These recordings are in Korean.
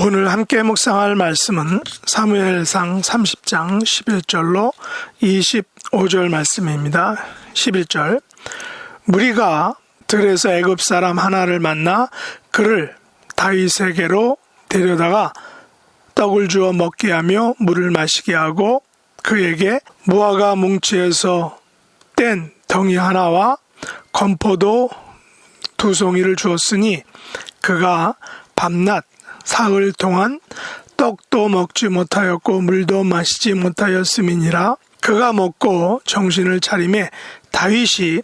오늘 함께 묵상할 말씀은 사무엘상 30장 11절로 25절 말씀입니다. 11절 무리가 들에서 애굽 사람 하나를 만나 그를 다윗에게로 데려다가 떡을 주어 먹게 하며 물을 마시게 하고 그에게 무화과 뭉치에서 뗀 덩이 하나와 건포도 2송이를 주었으니 그가 밤낮 사흘 동안 떡도 먹지 못하였고 물도 마시지 못하였음이니라. 그가 먹고 정신을 차리매 다윗이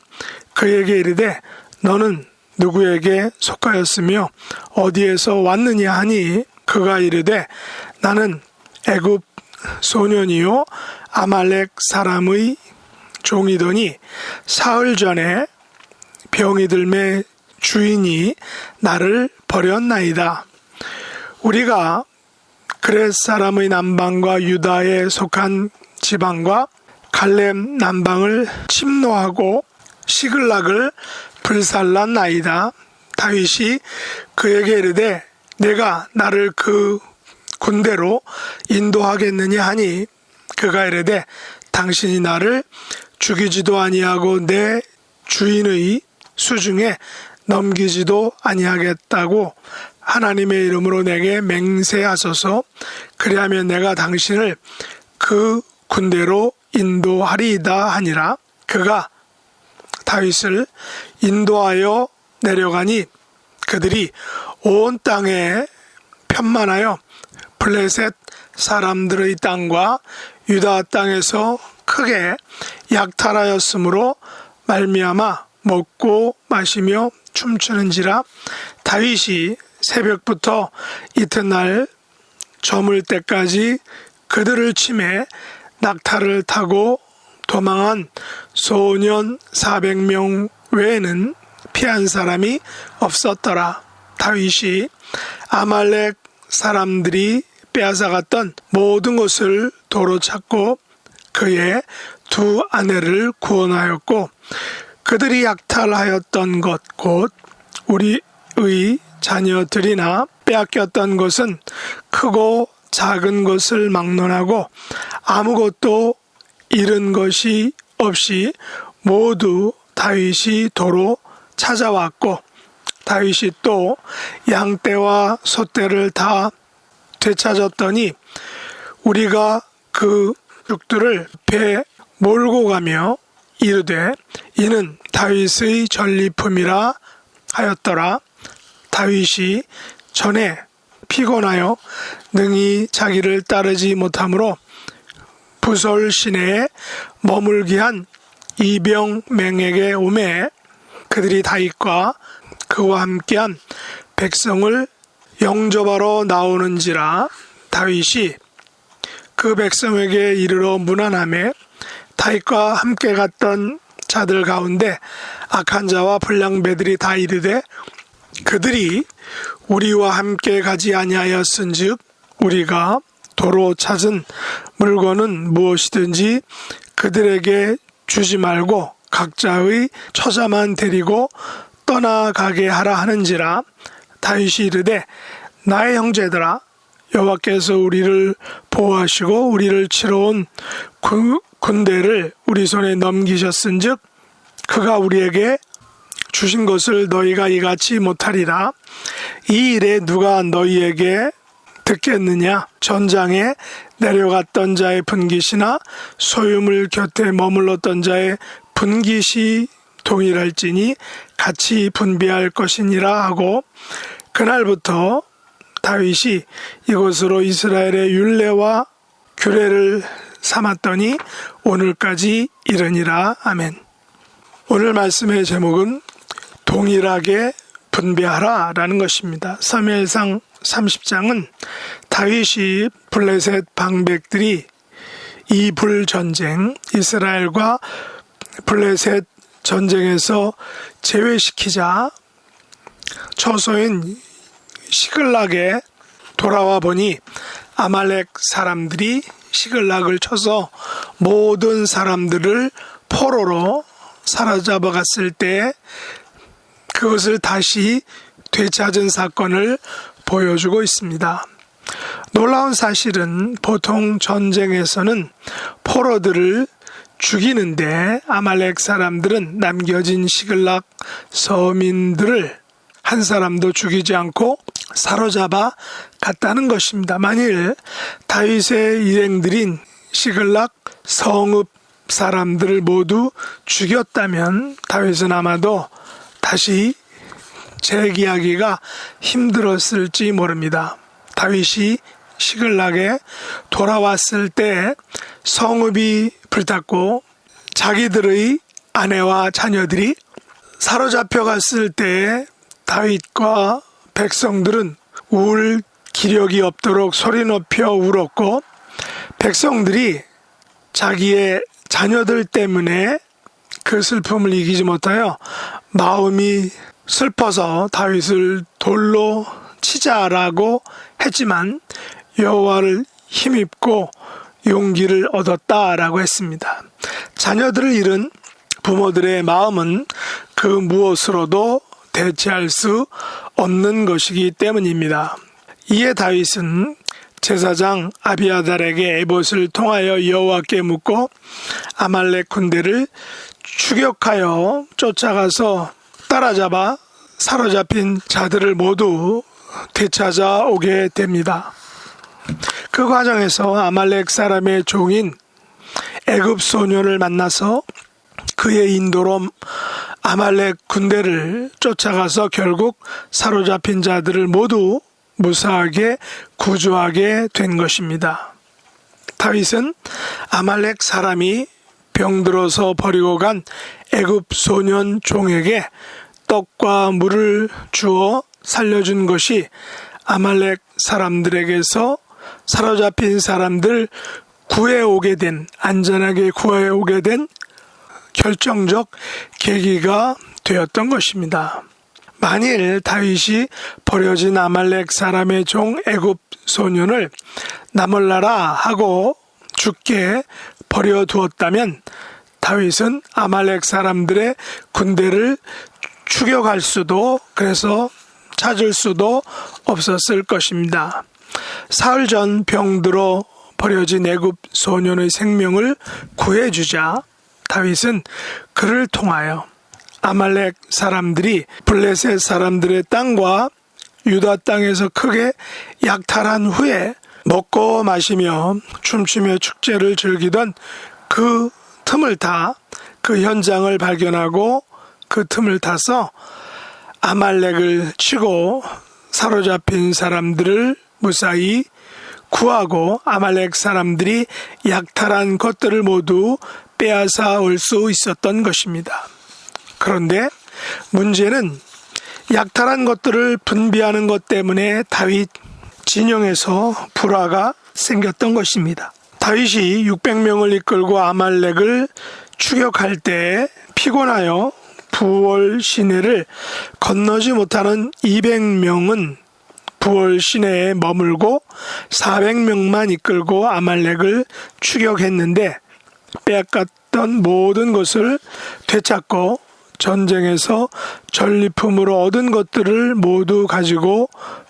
그에게 이르되 너는 누구에게 속하였으며 어디에서 왔느냐 하니 그가 이르되 나는 애굽 소년이요 아말렉 사람의 종이더니 사흘 전에 병이 들매 주인이 나를 버렸나이다. 우리가 그렛 사람의 남방과 유다에 속한 지방과 갈렙 남방을 침노하고 시글락을 불살랐나이다. 다윗이 그에게 이르되 내가 나를 그 군대로 인도하겠느냐 하니 그가 이르되 당신이 나를 죽이지도 아니하고 내 주인의 수중에 넘기지도 아니하겠다고 하나님의 이름으로 내게 맹세하소서. 그리하면 내가 당신을 그 군대로 인도하리이다 하니라. 그가 다윗을 인도하여 내려가니 그들이 온 땅에 편만하여 블레셋 사람들의 땅과 유다 땅에서 크게 약탈하였으므로 말미암아 먹고 마시며 춤추는지라. 다윗이 새벽부터 이튿날 저물 때까지 그들을 치매 낙타를 타고 도망한 소년 400명 외에는 피한 사람이 없었더라. 다윗이 아말렉 사람들이 빼앗아갔던 모든 것을 도로 찾고 그의 2 아내를 구원하였고 그들이 약탈하였던 것 곧 우리의 자녀들이나 빼앗겼던 것은 크고 작은 것을 막론하고 아무것도 잃은 것이 없이 모두 다윗이 도로 찾아왔고 다윗이 또 양떼와 소떼를 다 되찾았더니 우리가 그 육들을 배에 몰고 가며 이르되 이는 다윗의 전리품이라 하였더라. 다윗이 전에 피곤하여 능히 자기를 따르지 못하므로 부솔 시내에 머물게 한 이병맹에게 오매 그들이 다윗과 그와 함께한 백성을 영접하러 나오는지라. 다윗이 그 백성에게 이르러 문안하매 다윗과 함께 갔던 자들 가운데 악한 자와 불량배들이 다 이르되 그들이 우리와 함께 가지 아니하였은즉 우리가 도로 찾은 물건은 무엇이든지 그들에게 주지 말고 각자의 처자만 데리고 떠나가게 하라 하는지라. 다윗이 이르되 나의 형제들아 여호와께서 우리를 보호하시고 우리를 치러 온 군대를 우리 손에 넘기셨은즉 그가 우리에게 주신 것을 너희가 이같이 못하리라. 이 일에 누가 너희에게 듣겠느냐. 전장에 내려갔던 자의 분깃이나 소유물 곁에 머물렀던 자의 분깃이 동일할지니 같이 분배할 것이니라 하고 그날부터 다윗이 이곳으로 이스라엘의 율례와 규례를 삼았더니 오늘까지 이르니라. 아멘. 오늘 말씀의 제목은 동일하게 분배하라 라는 것입니다. 사무엘상 30장은 다윗이 블레셋 방백들이 이불 전쟁, 이스라엘과 블레셋 전쟁에서 제외시키자 처소인 시글락에 돌아와 보니 아말렉 사람들이 시글락을 쳐서 모든 사람들을 포로로 사로잡아 갔을 때 그것을 다시 되찾은 사건을 보여주고 있습니다. 놀라운 사실은 보통 전쟁에서는 포로들을 죽이는데 아말렉 사람들은 남겨진 시글락 서민들을 한 사람도 죽이지 않고 사로잡아 갔다는 것입니다. 만일 다윗의 일행들인 시글락 성읍 사람들을 모두 죽였다면 다윗은 아마도 다시 재기하기가 힘들었을지 모릅니다. 다윗이 시글락에 돌아왔을 때 성읍이 불탔고 자기들의 아내와 자녀들이 사로잡혀 갔을 때 다윗과 백성들은 울 기력이 없도록 소리 높여 울었고 백성들이 자기의 자녀들 때문에 그 슬픔을 이기지 못하여 마음이 슬퍼서 다윗을 돌로 치자라고 했지만 여호와를 힘입고 용기를 얻었다라고 했습니다. 자녀들을 잃은 부모들의 마음은 그 무엇으로도 대체할 수 없는 것이기 때문입니다. 이에 다윗은 제사장 아비아달에게 에봇을 통하여 여호와께 묻고 아말렉 군대를 추격하여 쫓아가서 따라잡아 사로잡힌 자들을 모두 되찾아오게 됩니다. 그 과정에서 아말렉 사람의 종인 애굽 소년을 만나서 그의 인도로 아말렉 군대를 쫓아가서 결국 사로잡힌 자들을 모두 무사하게 구조하게 된 것입니다. 다윗은 아말렉 사람이 병들어서 버리고 간 애굽 소년 종에게 떡과 물을 주어 살려준 것이 아말렉 사람들에게서 사로잡힌 사람들 구해오게 된, 안전하게 구해오게 된 결정적 계기가 되었던 것입니다. 만일 다윗이 버려진 아말렉 사람의 종 애굽 소년을 나몰라라 하고 죽게 버려두었다면 다윗은 아말렉 사람들의 군대를 추격할 수도 그래서 찾을 수도 없었을 것입니다. 사흘 전 병들어 버려진 애굽 소년의 생명을 구해주자 다윗은 그를 통하여 아말렉 사람들이 블레셋 사람들의 땅과 유다 땅에서 크게 약탈한 후에 먹고 마시며 춤추며 축제를 즐기던 그 틈을 타 그 현장을 발견하고 그 틈을 타서 아말렉을 치고 사로잡힌 사람들을 무사히 구하고 아말렉 사람들이 약탈한 것들을 모두 빼앗아 올 수 있었던 것입니다. 그런데 문제는 약탈한 것들을 분비하는 것 때문에 다윗 진영에서 불화가 생겼던 것입니다. 다윗이 600명을 이끌고 아말렉을 추격할 때 피곤하여 부월 시내를 건너지 못하는 200명은 부월 시내에 머물고 400명만 이끌고 아말렉을 추격했는데 빼앗겼던 모든 것을 되찾고 전쟁에서 전리품으로 얻은 것들을 모두 가지고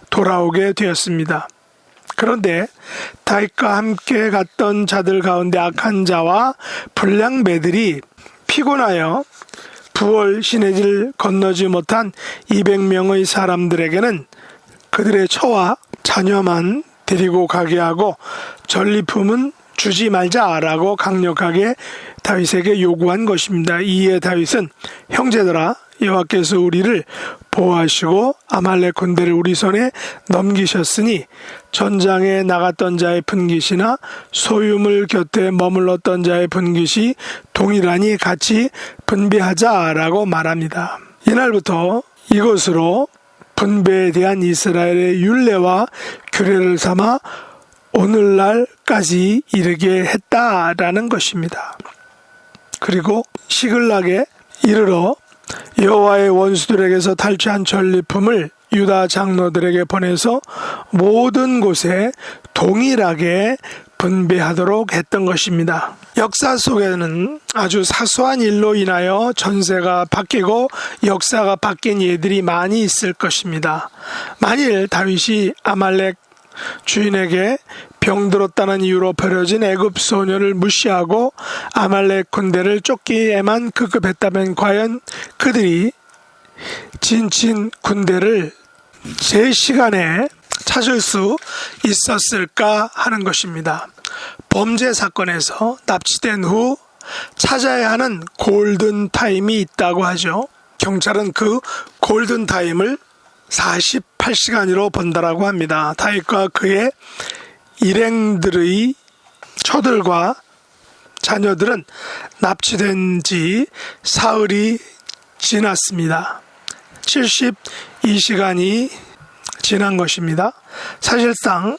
돌아오게 되었습니다. 그런데 다윗과 함께 갔던 자들 가운데 악한 자와 불량배들이 피곤하여 부월 시내를 건너지 못한 200명의 사람들에게는 그들의 처와 자녀만 데리고 가게 하고 전리품은 주지 말자라고 강력하게 다윗에게 요구한 것입니다. 이에 다윗은 형제들아 여호와께서 우리를 보호하시고 아말렉 군대를 우리 손에 넘기셨으니 전장에 나갔던 자의 분깃이나 소유물 곁에 머물렀던 자의 분깃이 동일하니 같이 분배하자라고 말합니다. 이날부터 이것으로 분배에 대한 이스라엘의 율례와 규례를 삼아 오늘날까지 이르게 했다라는 것입니다. 그리고 시글락에 이르러 여호와의 원수들에게서 탈취한 전리품을 유다 장로들에게 보내서 모든 곳에 동일하게 분배하도록 했던 것입니다. 역사 속에는 아주 사소한 일로 인하여 전세가 바뀌고 역사가 바뀐 예들이 많이 있을 것입니다. 만일 다윗이 아말렉 주인에게 병들었다는 이유로 버려진 애굽 소녀를 무시하고 아말렉 군대를 쫓기에만 급급했다면 과연 그들이 진친 군대를 제 시간에 찾을 수 있었을까 하는 것입니다. 범죄 사건에서 납치된 후 찾아야 하는 골든타임이 있다고 하죠. 경찰은 그 골든타임을 48시간으로 본다라고 합니다. 다윗과 그의 일행들의 처들과 자녀들은 납치된 지 사흘이 지났습니다. 72시간이 지난 것입니다. 사실상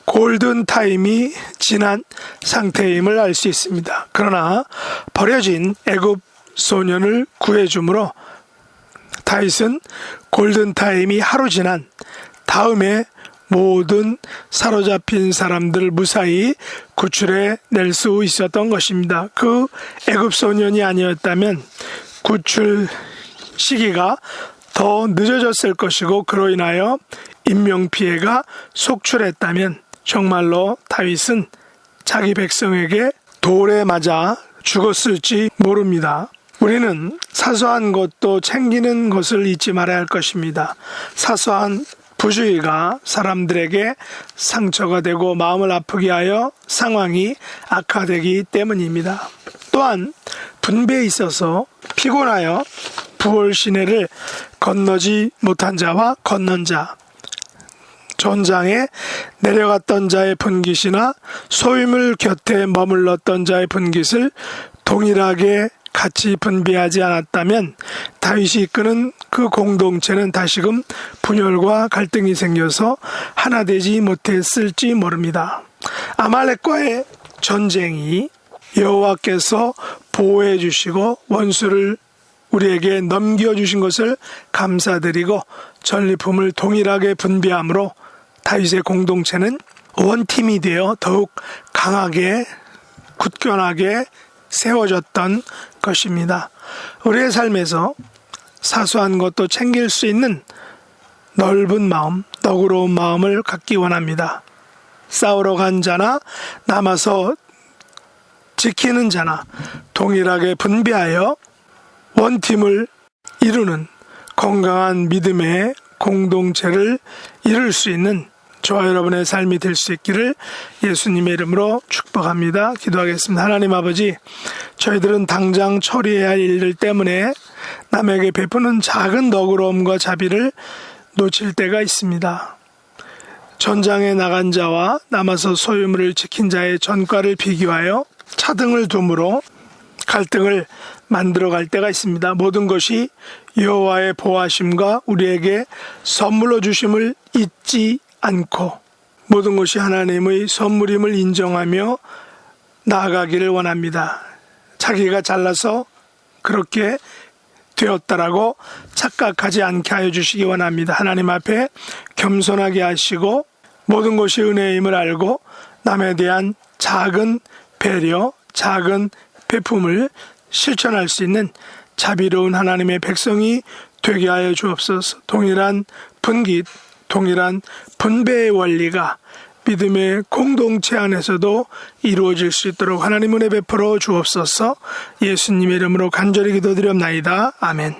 골든타임이 지난 상태임을 알 수 있습니다. 그러나 버려진 애굽 소년을 구해줌으로 다윗은 골든타임이 하루 지난 다음에 모든 사로잡힌 사람들을 무사히 구출해 낼 수 있었던 것입니다. 그 애굽 소년이 아니었다면 구출 시기가 더 늦어졌을 것이고 그로 인하여 인명피해가 속출했다면 정말로 다윗은 자기 백성에게 돌에 맞아 죽었을지 모릅니다. 우리는 사소한 것도 챙기는 것을 잊지 말아야 할 것입니다. 사소한 부주의가 사람들에게 상처가 되고 마음을 아프게 하여 상황이 악화되기 때문입니다. 또한 분배에 있어서 피곤하여 부월 시내를 건너지 못한 자와 건넌 자, 전장에 내려갔던 자의 분깃이나 소유물 곁에 머물렀던 자의 분깃을 동일하게 같이 분배하지 않았다면 다윗이 이끄는 그 공동체는 다시금 분열과 갈등이 생겨서 하나 되지 못했을지 모릅니다. 아말렉과의 전쟁이 여호와께서 보호해 주시고 원수를 우리에게 넘겨주신 것을 감사드리고 전리품을 동일하게 분배함으로 다윗의 공동체는 원팀이 되어 더욱 강하게 굳건하게 세워졌던 것입니다. 우리의 삶에서 사소한 것도 챙길 수 있는 넓은 마음, 너그러운 마음을 갖기 원합니다. 싸우러 간 자나 남아서 지키는 자나 동일하게 분배하여 원팀을 이루는 건강한 믿음의 공동체를 이룰 수 있는 저와 여러분의 삶이 될 수 있기를 예수님의 이름으로 축복합니다. 기도하겠습니다. 하나님 아버지, 저희들은 당장 처리해야 할 일들 때문에 남에게 베푸는 작은 너그러움과 자비를 놓칠 때가 있습니다. 전장에 나간 자와 남아서 소유물을 지킨 자의 전과를 비교하여 차등을 둠으로 갈등을 만들어 갈 때가 있습니다. 모든 것이 여호와의 보호하심과 우리에게 선물로 주심을 잊지 않고 모든 것이 하나님의 선물임을 인정하며 나아가기를 원합니다. 자기가 잘나서 그렇게 되었다라고 착각하지 않게 하여 주시기 원합니다. 하나님 앞에 겸손하게 하시고 모든 것이 은혜임을 알고 남에 대한 작은 배려, 작은 베품을 실천할 수 있는 자비로운 하나님의 백성이 되게 하여 주옵소서. 동일한 분깃, 동일한 분배의 원리가 믿음의 공동체 안에서도 이루어질 수 있도록 하나님 은혜 베풀어 주옵소서. 예수님의 이름으로 간절히 기도드렸나이다. 아멘.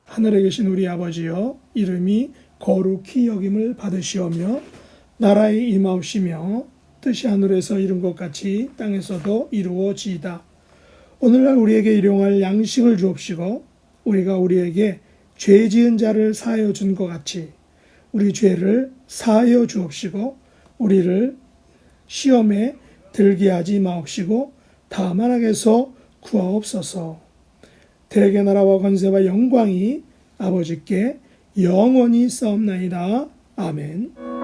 하늘에 계신 우리 아버지여, 이름이 거룩히 여김을 받으시오며 나라의 임하옵시며 뜻이 하늘에서 이룬 것 같이 땅에서도 이루어지이다. 오늘날 우리에게 일용할 양식을 주옵시고 우리가 우리에게 죄 지은 자를 사하여 준 것 같이 우리 죄를 사하여 주옵시고 우리를 시험에 들게 하지 마옵시고 다만 악에서 구하옵소서. 대개 나라와 권세와 영광이 아버지께 영원히 싸움나이다. 아멘.